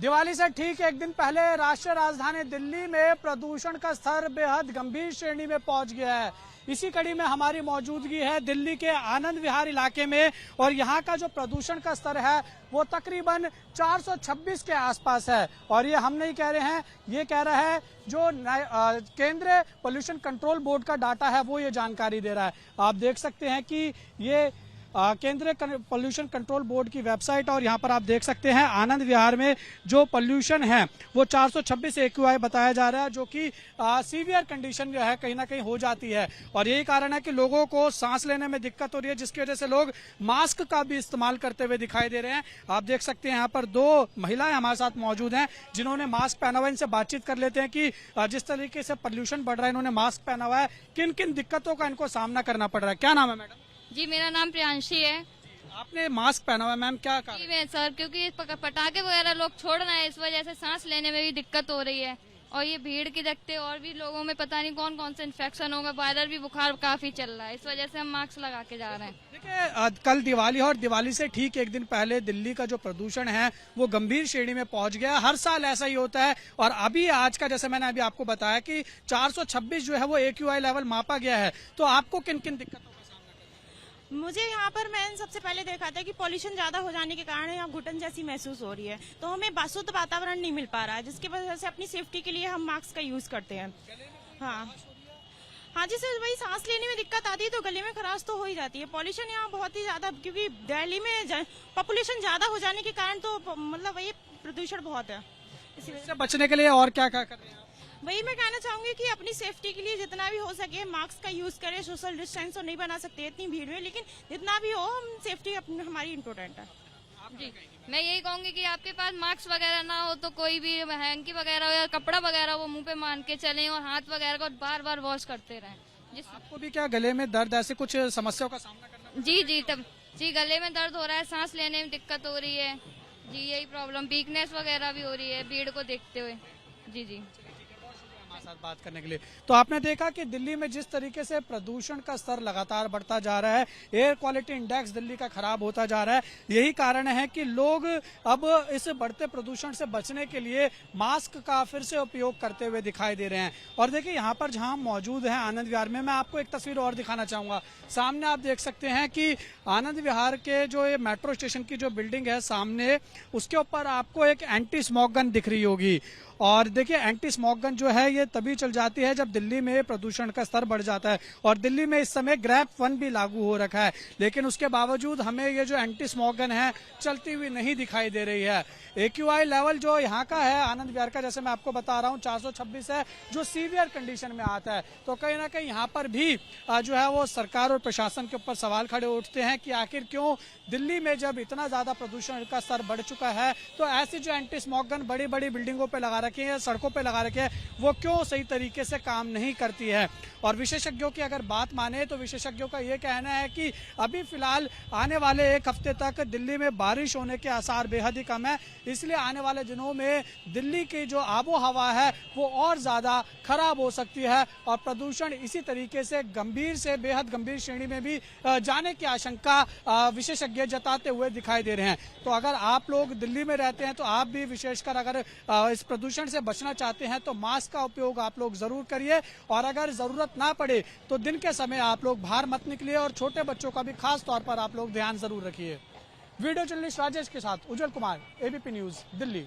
दिवाली से ठीक एक दिन पहले राष्ट्रीय राजधानी दिल्ली में प्रदूषण का स्तर बेहद गंभीर श्रेणी में पहुंच गया है। इसी कड़ी में हमारी मौजूदगी है दिल्ली के आनंद विहार इलाके में और यहाँ का जो प्रदूषण का स्तर है वो तकरीबन 426 के आसपास है। और ये हम नहीं कह रहे हैं, ये कह रहा है जो केंद्रीय पोल्यूशन कंट्रोल बोर्ड का डाटा है वो ये जानकारी दे रहा है। आप देख सकते हैं कि ये केंद्रीय पोल्यूशन कंट्रोल बोर्ड की वेबसाइट और यहाँ पर आप देख सकते हैं आनंद विहार में जो पोल्यूशन है वो 426 AQI बताया जा रहा है, जो कि सीवियर कंडीशन जो है कहीं ना कहीं हो जाती है। और यही कारण है कि लोगों को सांस लेने में दिक्कत हो रही है, जिसकी वजह से लोग मास्क का भी इस्तेमाल करते हुए दिखाई दे रहे हैं। आप देख सकते हैं यहाँ पर दो महिलाएं हमारे साथ मौजूद हैं जिन्होंने मास्क पहना हुआ है। इनसे बातचीत कर लेते हैं कि जिस तरीके से पोल्यूशन बढ़ रहा है, इन्होंने मास्क पहना हुआ है, किन किन दिक्कतों का इनको सामना करना पड़ रहा है। क्या नाम है मैडम? जी, मेरा नाम प्रियांशी है। आपने मास्क पहना हुआ है मैम, क्या कारण? जी मैं सर, क्योंकि पटाखे वगैरह लोग छोड़ रहे हैं, इस वजह से सांस लेने में भी दिक्कत हो रही है। और ये भीड़ की देखते और भी लोगों में पता नहीं कौन कौन से इन्फेक्शन होगा, वायरल भी बुखार काफी चल रहा है, इस वजह से हम मास्क लगा के जा रहे हैं। देखिए कल दिवाली और दिवाली से ठीक एक दिन पहले दिल्ली का जो प्रदूषण है वो गंभीर श्रेणी में पहुंच गया। हर साल ऐसा ही होता है और अभी आज का जैसे मैंने अभी आपको बताया कि 426 जो है वो AQI लेवल मापा गया है। तो आपको किन किन दिक्कतों? मुझे यहाँ पर मैंने सबसे पहले देखा था कि पॉल्यूशन ज्यादा हो जाने के कारण यहाँ घुटन जैसी महसूस हो रही है, तो हमें शुद्ध वातावरण नहीं मिल पा रहा है, जिसकी वजह से अपनी सेफ्टी के लिए हम मास्क का यूज करते हैं। हाँ जिससे वही सांस लेने में दिक्कत आती है, तो गले में खराश तो हो ही जाती है। पॉल्यूशन यहाँ बहुत ही ज्यादा, क्योंकि दिल्ली में पॉपुलेशन ज्यादा हो जाने के कारण तो मतलब वही प्रदूषण बहुत है। इससे बचने के लिए और क्या क्या कर रहे हैं? वही मैं कहना चाहूंगी कि अपनी सेफ्टी के लिए जितना भी हो सके मास्क का यूज करें। सोशल डिस्टेंस तो नहीं बना सकते इतनी भीड़ में, लेकिन जितना भी हो हम सेफ्टी हमारी इम्पोर्टेंट है। जी मैं यही कहूंगी कि आपके पास मास्क वगैरह ना हो तो कोई भी हैंकी वगैरह हो या कपड़ा वगैरह वो मुंह पे मान के चलें और हाथ वगैरह को बार बार वॉश करते रहें। आपको भी क्या गले में दर्द ऐसे कुछ समस्याओं का सामना करना? जी गले में दर्द हो रहा है, सांस लेने में दिक्कत हो रही है जी, यही प्रॉब्लम, वीकनेस वगैरह भी हो रही है भीड़ को देखते हुए। जी साथ बात करने के लिए। तो आपने देखा कि दिल्ली में जिस तरीके से प्रदूषण का स्तर लगातार बढ़ता जा रहा है, एयर क्वालिटी इंडेक्स दिल्ली का खराब होता जा रहा है। यही कारण है कि लोग अब इस बढ़ते प्रदूषण से बचने के लिए मास्क का फिर से उपयोग करते हुए दिखाई दे रहे हैं। और देखिए यहाँ पर जहाँ हम मौजूद हैं आनंद विहार में, मैं आपको एक तस्वीर और दिखाना चाहूंगा। सामने आप देख सकते हैं कि आनंद विहार के जो ये मेट्रो स्टेशन की जो बिल्डिंग है सामने, उसके ऊपर आपको एक एंटी स्मोक गन दिख रही होगी। और देखिए एंटी स्मोक गन जो है ये तभी चल जाती है जब दिल्ली में प्रदूषण का स्तर बढ़ जाता है। और दिल्ली में इस समय ग्रैप 1 भी लागू हो रखा है, लेकिन उसके बावजूद हमें ये जो एंटी स्मोक गन है चलती हुई नहीं दिखाई दे रही है। AQI लेवल जो यहाँ का है आनंद विहार का, जैसे मैं आपको बता रहा हूँ 426 है, जो सीवियर कंडीशन में आता है। तो कहीं ना कहीं यहाँ पर भी जो है वो सरकार और प्रशासन के ऊपर सवाल खड़े उठते हैं कि आखिर क्यों दिल्ली में जब इतना ज्यादा प्रदूषण का स्तर बढ़ चुका है तो ऐसी जो एंटी स्मोक गन बड़ी बड़ी बिल्डिंगों पे लगा रखी है, सड़कों पे लगा रखे हैं, वो क्यों सही तरीके से काम नहीं करती है। और विशेषज्ञों की अगर बात माने तो विशेषज्ञों का ये कहना है कि अभी फिलहाल आने वाले एक हफ्ते तक दिल्ली में बारिश होने के आसार बेहद ही कम है, इसलिए आने वाले दिनों में दिल्ली की जो आबो हवा है वो और ज्यादा खराब हो सकती है और प्रदूषण इसी तरीके से गंभीर से बेहद गंभीर श्रेणी में भी जाने की आशंका विशेषज्ञ जताते हुए दिखाई दे रहे हैं। तो अगर आप लोग दिल्ली में रहते हैं तो आप भी विशेषकर अगर इस प्रदूषण से बचना चाहते हैं तो मास्क का उपयोग आप लोग जरूर करिए और अगर जरूरत ना पड़े तो दिन के समय आप लोग बाहर मत निकलिए और छोटे बच्चों का भी खास तौर पर आप लोग ध्यान जरूर रखिए। वीडियो जर्नलिस्ट राजेश के साथ उज्जवल कुमार, ABP न्यूज, दिल्ली।